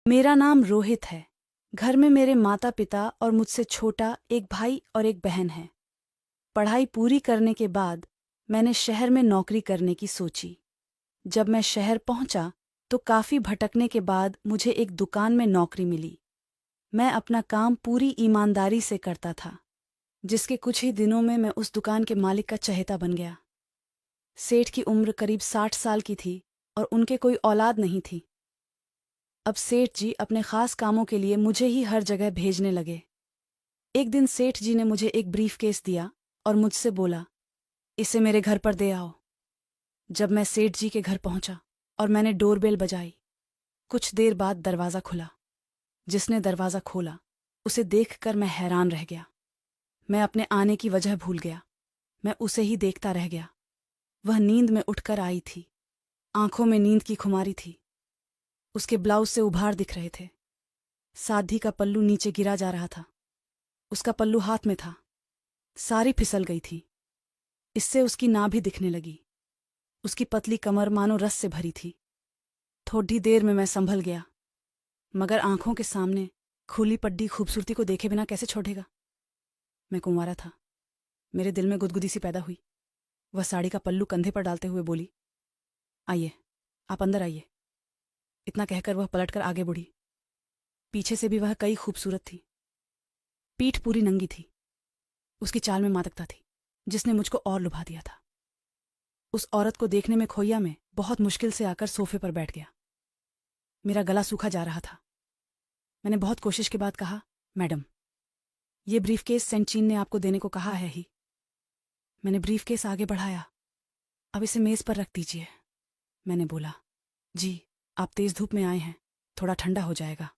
मेरा नाम रोहित है। घर में मेरे माता पिता और मुझसे छोटा एक भाई और एक बहन है। पढ़ाई पूरी करने के बाद मैंने शहर में नौकरी करने की सोची। जब मैं शहर पहुंचा तो काफी भटकने के बाद मुझे एक दुकान में नौकरी मिली। मैं अपना काम पूरी ईमानदारी से करता था, जिसके कुछ ही दिनों में मैं उस दुकान के मालिक का चहेता बन गया। सेठ की उम्र करीब 60 साल की थी और उनके कोई औलाद नहीं थी। अब सेठ जी अपने खास कामों के लिए मुझे ही हर जगह भेजने लगे। एक दिन सेठ जी ने मुझे एक ब्रीफकेस दिया और मुझसे बोला, इसे मेरे घर पर दे आओ। जब मैं सेठ जी के घर पहुंचा और मैंने डोरबेल बजाई, कुछ देर बाद दरवाज़ा खुला। जिसने दरवाज़ा खोला उसे देखकर मैं हैरान रह गया। मैं अपने आने की वजह भूल गया। मैं उसे ही देखता रह गया। वह नींद में उठकर आई थी। आंखों में नींद की खुमारी थी। उसके ब्लाउज से उभार दिख रहे थे। साधी का पल्लू नीचे गिरा जा रहा था। उसका पल्लू हाथ में था। सारी फिसल गई थी। इससे उसकी नाभि दिखने लगी। उसकी पतली कमर मानो रस से भरी थी। थोड़ी देर में मैं संभल गया, मगर आंखों के सामने खुली पड्डी खूबसूरती को देखे बिना कैसे छोड़ेगा। मैं कुंवारा था। मेरे दिल में गुदगुदी सी पैदा हुई। वह साड़ी का पल्लू कंधे पर डालते हुए बोली, आइए, आप अंदर आइए। इतना कहकर वह पलटकर आगे बढ़ी। पीछे से भी वह कई खूबसूरत थी। पीठ पूरी नंगी थी। उसकी चाल में मादकता थी, जिसने मुझको और लुभा दिया था। उस औरत को देखने में खोइया में बहुत मुश्किल से आकर सोफे पर बैठ गया। मेरा गला सूखा जा रहा था। मैंने बहुत कोशिश के बाद कहा, मैडम, ये ब्रीफकेस सेंट चीन ने आपको देने को कहा है ही। मैंने ब्रीफकेस आगे बढ़ाया। अब इसे मेज पर रख दीजिए। मैंने बोला, जी, आप तेज धूप में आए हैं, थोड़ा ठंडा हो जाएगा।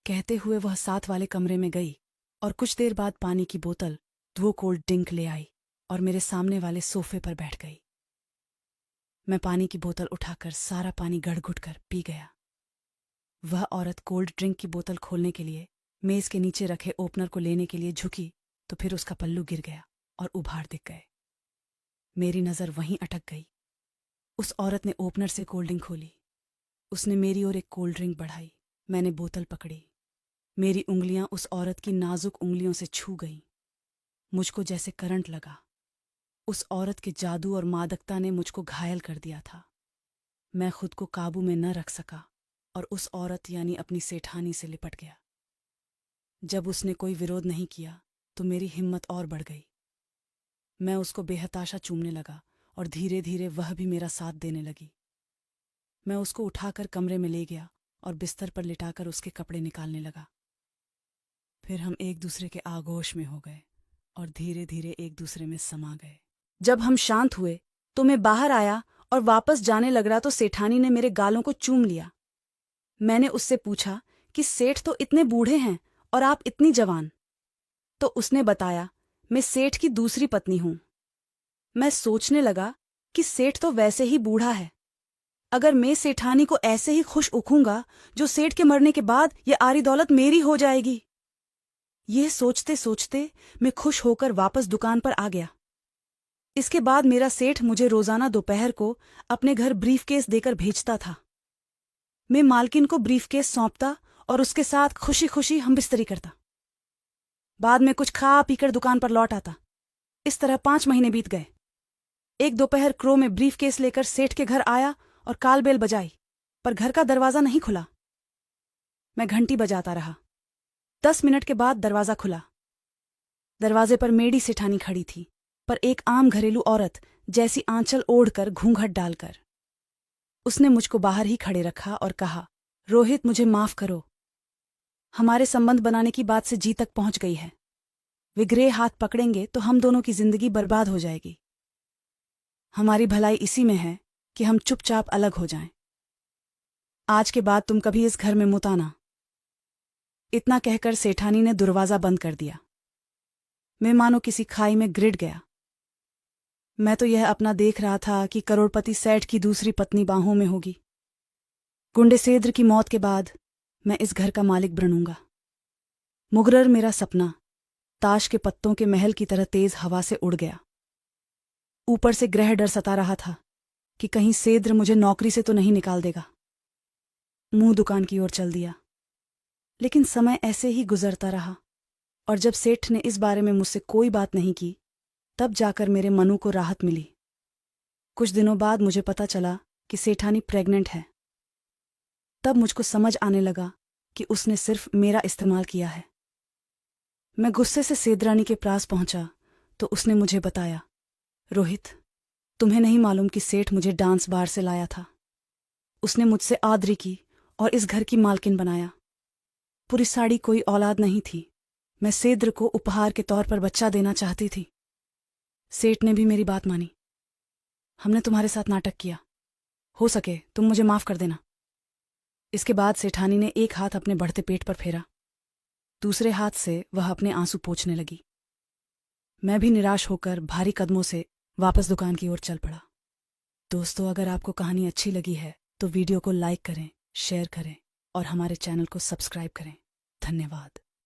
कहते हुए वह साथ वाले कमरे में गई और कुछ देर बाद पानी की बोतल, 2 कोल्ड ड्रिंक ले आई और मेरे सामने वाले सोफे पर बैठ गई। मैं पानी की बोतल उठाकर सारा पानी गड़घुट कर पी गया। वह औरत कोल्ड ड्रिंक की बोतल खोलने के लिए मेज के नीचे रखे ओपनर को लेने के लिए झुकी तो फिर उसका पल्लू गिर गया और उभार दिख गए। मेरी नज़र वहीं अटक गई। उस औरत ने ओपनर से कोल्ड ड्रिंक खोली। उसने मेरी ओर एक कोल्ड ड्रिंक बढ़ाई। मैंने बोतल पकड़ी। मेरी उंगलियां उस औरत की नाजुक उंगलियों से छू गईं। मुझको जैसे करंट लगा। उस औरत के जादू और मादकता ने मुझको घायल कर दिया था। मैं खुद को काबू में न रख सका और उस औरत यानी अपनी सेठानी से लिपट गया। जब उसने कोई विरोध नहीं किया तो मेरी हिम्मत और बढ़ गई। मैं उसको बेहताशा चूमने लगा और धीरे धीरे वह भी मेरा साथ देने लगी। मैं उसको उठाकर कमरे में ले गया और बिस्तर पर लिटाकर उसके कपड़े निकालने लगा। फिर हम एक दूसरे के आगोश में हो गए और धीरे धीरे एक दूसरे में समा गए। जब हम शांत हुए तो मैं बाहर आया और वापस जाने लग रहा तो सेठानी ने मेरे गालों को चूम लिया। मैंने उससे पूछा कि सेठ तो इतने बूढ़े हैं और आप इतनी जवान। तो उसने बताया, मैं सेठ की दूसरी पत्नी हूं। मैं सोचने लगा कि सेठ तो वैसे ही बूढ़ा है। अगर मैं सेठानी को ऐसे ही खुश उखूंगा जो सेठ के मरने के बाद ये आरी दौलत मेरी हो जाएगी। यह सोचते सोचते मैं खुश होकर वापस दुकान पर आ गया। इसके बाद मेरा सेठ मुझे रोजाना दोपहर को अपने घर ब्रीफकेस देकर भेजता था। मैं मालकिन को ब्रीफकेस सौंपता और उसके साथ खुशी खुशी हम बिस्तरी करता। बाद में कुछ खा पीकर दुकान पर लौट आता। इस तरह 5 महीने बीत गए। एक दोपहर क्रो में ब्रीफकेस लेकर सेठ के घर आया और कालबेल बजाई, पर घर का दरवाजा नहीं खुला। मैं घंटी बजाता रहा। 10 मिनट के बाद दरवाजा खुला। दरवाजे पर मेडी सेठानी खड़ी थी, पर एक आम घरेलू औरत जैसी आंचल ओढ़कर घूंघट डालकर। उसने मुझको बाहर ही खड़े रखा और कहा, रोहित, मुझे माफ करो। हमारे संबंध बनाने की बात से जी तक पहुंच गई है। विग्रह हाथ पकड़ेंगे तो हम दोनों की जिंदगी बर्बाद हो जाएगी। हमारी भलाई इसी में है कि हम चुपचाप अलग हो जाएं। आज के बाद तुम कभी इस घर में मत आना। इतना कहकर सेठानी ने दरवाजा बंद कर दिया। मैं मानो किसी खाई में गिर गया। मैं तो यह अपना देख रहा था कि करोड़पति सेठ की दूसरी पत्नी बाहों में होगी। गुंडेसेद्र की मौत के बाद मैं इस घर का मालिक बनूंगा। मुगरर मेरा सपना ताश के पत्तों के महल की तरह तेज हवा से उड़ गया। ऊपर से ग्रह डर सता रहा था कि कहीं सेद्र मुझे नौकरी से तो नहीं निकाल देगा। मुंह दुकान की ओर चल दिया। लेकिन समय ऐसे ही गुजरता रहा और जब सेठ ने इस बारे में मुझसे कोई बात नहीं की, तब जाकर मेरे मनु को राहत मिली। कुछ दिनों बाद मुझे पता चला कि सेठानी प्रेग्नेंट है। तब मुझको समझ आने लगा कि उसने सिर्फ मेरा इस्तेमाल किया है। मैं गुस्से से सेदरानी के पास पहुंचा तो उसने मुझे बताया, रोहित, तुम्हें नहीं मालूम कि सेठ मुझे डांस बार से लाया था। उसने मुझसे आदरी की और इस घर की मालकिन बनाया। पूरी साड़ी कोई औलाद नहीं थी। मैं सेद्र को उपहार के तौर पर बच्चा देना चाहती थी। सेठ ने भी मेरी बात मानी। हमने तुम्हारे साथ नाटक किया। हो सके तुम मुझे माफ कर देना। इसके बाद सेठानी ने एक हाथ अपने बढ़ते पेट पर फेरा, दूसरे हाथ से वह अपने आंसू पोंछने लगी। मैं भी निराश होकर भारी कदमों से वापस दुकान की ओर चल पड़ा। दोस्तों, अगर आपको कहानी अच्छी लगी है तो वीडियो को लाइक करें, शेयर करें और हमारे चैनल को सब्सक्राइब करें। धन्यवाद।